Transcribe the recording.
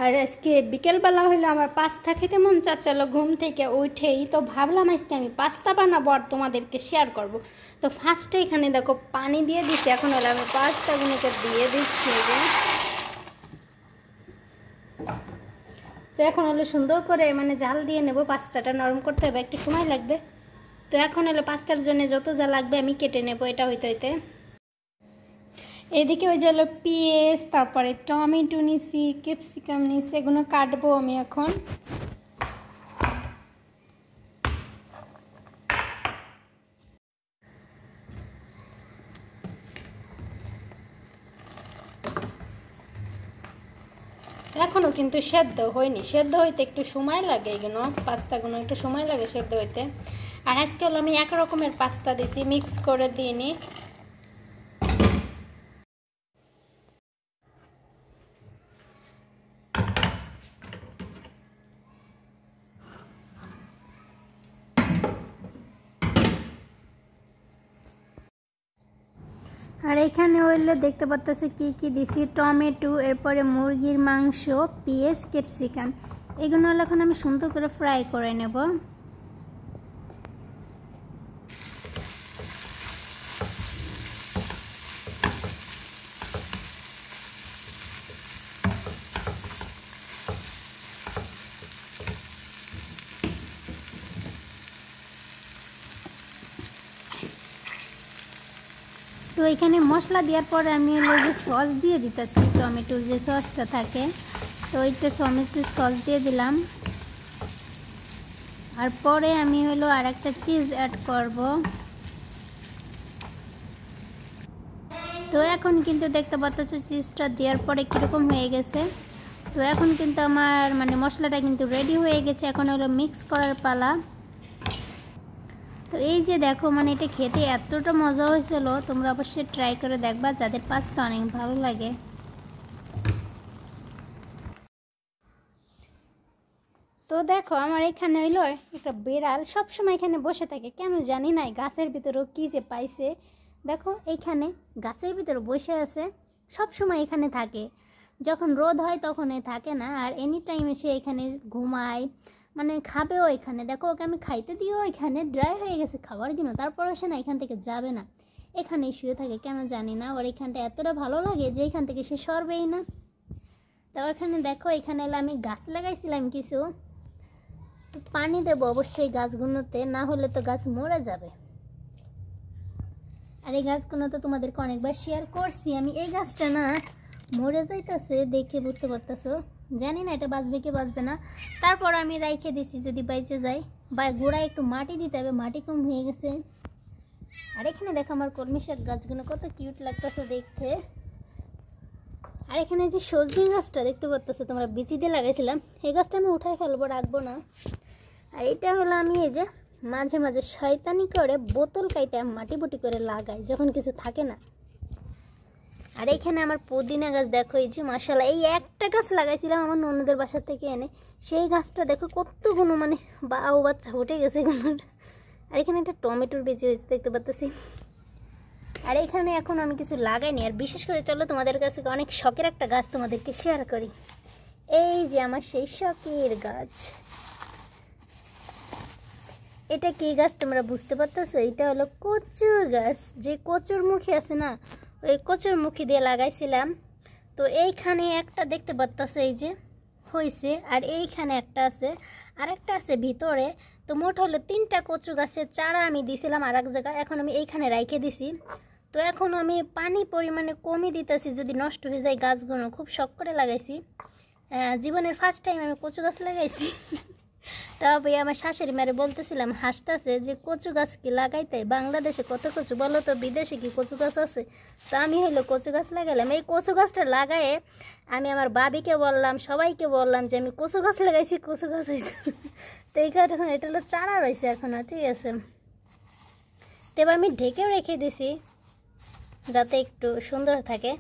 আর আজকে বিকেলবেলা হইলে আমার পাস্তা খেতে মন চাচ্ছিল ঘুম থেকে উঠেই, তো ভাবলাম আজকে আমি পাস্তা বানাবো আর তোমাদেরকে শেয়ার করব। তো ফার্স্টে এখানে দেখো পানি দিয়ে দিচ্ছি, এখন হলে আমি পাস্তাগুলোকে দিয়ে দিচ্ছি যে। তো এখন হলে সুন্দর করে মানে জাল দিয়ে নেব, পাস্তাটা নরম করতে হবে, একটু সময় লাগবে। তো এখন হলো পাস্তার জন্য যত যা লাগবে আমি কেটে নেব এটা হইতে হইতে। এদিকে ওই যে হলো পেঁয়াজ, তারপরে টমেটো নিছি, ক্যাপসিকাম নিছি, এগুলো কাটবো আমি এখন। এখনও কিন্তু সেদ্ধ হয়নি, সেদ্ধ হইতে একটু সময় লাগে, এগুলো পাস্তাগুলো একটু সময় লাগে সেদ্ধ হইতে। আর আজকে হলো আমি এক রকমের পাস্তা দিছি, মিক্স করে দিইনি। আর এখানে হইলে দেখতে পাচ্ছেন কি কি দিছি, টমেটো, এরপরে মুরগির মাংস, পেঁয়াজ, ক্যাপসিকাম, এগুলো হলো এখন আমি সুন্দর করে ফ্রাই করে নেব। তো এখানে মশলা দেওয়ার পরে আমি হলো যে সস দিয়ে দিতেছি, টমেটোর যে সসটা থাকে, তো ওইটা টমেটোর সস দিয়ে দিলাম। আর পরে আমি হলো আর একটা চিজ অ্যাড করব। তো এখন কিন্তু দেখতে পাচ্ছ চিজটা দেওয়ার পরে কীরকম হয়ে গেছে। তো এখন কিন্তু আমার মানে মশলাটা কিন্তু রেডি হয়ে গেছে, এখন হলো মিক্স করার পালা। তো এই যে দেখো মানে এটা খেতে এতটা মজা হয়েছিল, তোমরা অবশ্যই ট্রাই করে দেখবা যাদের পাস্তা অনেক ভালো লাগে। তো দেখো আমার এখানে হইলো একটা বিড়াল সবসময় এখানে বসে থাকে, কেন জানি না, গাছের ভিতরেও কী যে পাইছে। দেখো এইখানে গাছের ভিতরে বসে আছে, সবসময় এখানে থাকে, যখন রোদ হয় তখন থাকে না, আর এনি টাইম এসে এখানে ঘুমায়, মানে খাবেও এখানে। দেখো ওকে আমি খাইতে দিয়েও এখানে ড্রাই হয়ে গেছে খাবার জন্য, তারপরে সে না এখান থেকে যাবে না, এখানেই শুয়ে থাকে, কেন জানি না, ওর এখানটা এতটা ভালো লাগে যে এখান থেকে সে সরবেই না। তো এখানে দেখো এখানে এলে আমি গাছ লাগাইছিলাম কিছু, পানি দেবো অবশ্যই গাছগুলোতে, না হলে তো গাছ মরে যাবে। আর এই গাছগুলো তো তোমাদেরকে অনেকবার শেয়ার করছি আমি, এই গাছটা না মরে যাইতেছে দেখে বুঝতে পারতেছো, জানি না এটা বাঁচবে কি বাঁচবে না, তারপর আমি রাইখে দিছি যদি বাইচে যায়, বা গোড়ায় একটু মাটি দিতে হবে, মাটি কম হয়ে গেছে। আর এখানে দেখো আমার কলমি শাক গাছগুলো কত কিউট লাগতেছে দেখতে। আর এখানে যে সজনে গাছটা দেখতে পাচ্ছ তোমরা বিচি দিয়ে লাগাইছিলাম, এই গাছটা আমি উঠাই ফেলবো, রাখবো না। আর এটা হলো আমি এই যে মাঝে মাঝে শয়তানি করে বোতল কাইটা মাটি বুটি করে লাগাই যখন কিছু থাকে না। আর এখানে আমার পুদিনা গাছ দেখো, এই যে মাশাআল্লাহ, এই একটা গাছ লাগাইছিলাম আমার ননদের বাসা থেকে এনে, সেই গাছটা দেখো কতগুলো মানে বাউ বাচ্চা উঠে গেছে এগুলোর। আর এখানে একটা টমেটোর বেজি হয়েছে দেখতে পাচ্ছি। আর এখানে এখন আমি কিছু লাগাইনি, আর বিশেষ করে চলো তোমাদের কাছে অনেক শখের একটা গাছ তোমাদেরকে শেয়ার করি। এই যে আমার সেই শখের গাছ, এটা কি গাছ তোমরা বুঝতে পারতেছো, এটা হলো কচুর গাছ, যে কচুর মুখী আছে না, ওই কচুর মুখী দিয়ে লাগাইছিলাম। তো এইখানে একটা দেখতে পারতেছো এই যে হয়েছে, আর এইখানে একটা আছে, আর একটা আছে ভিতরে। তো মোট হলো 3টা কচু গাছের চারা আমি দিছিলাম আর এক জায়গায়, এখন আমি এইখানে রাইখে দিছি। তো এখন আমি পানি পরিমাণে কমই দিতেছি যদি নষ্ট হয়ে যায় গাছগুলো, খুব শখ করে লাগাইছি, জীবনের ফার্স্ট টাইম আমি কচু গাছ লাগাইছি। তবে আমার শাশুড়ি মারে বলতেছিলাম, হাসতেছে যে কচু গাছ কি লাগাইতে, বাংলাদেশে কত কচু বলো তো, বিদেশে কি কচু গাছ আছে। তো আমি হলো কচু গাছ লাগাইলাম, এই কচু গাছটা লাগায়ে আমি আমার বাবিকে বললাম, সবাইকে বললাম যে আমি কচু গাছ লাগাইছি, কচু গাছ হয়েছে। তো এই কারণে এটা হলো চারা রয়েছে এখনও, ঠিক আছে। তো এবার আমি ঢেকেও রেখে দিছি যাতে একটু সুন্দর থাকে।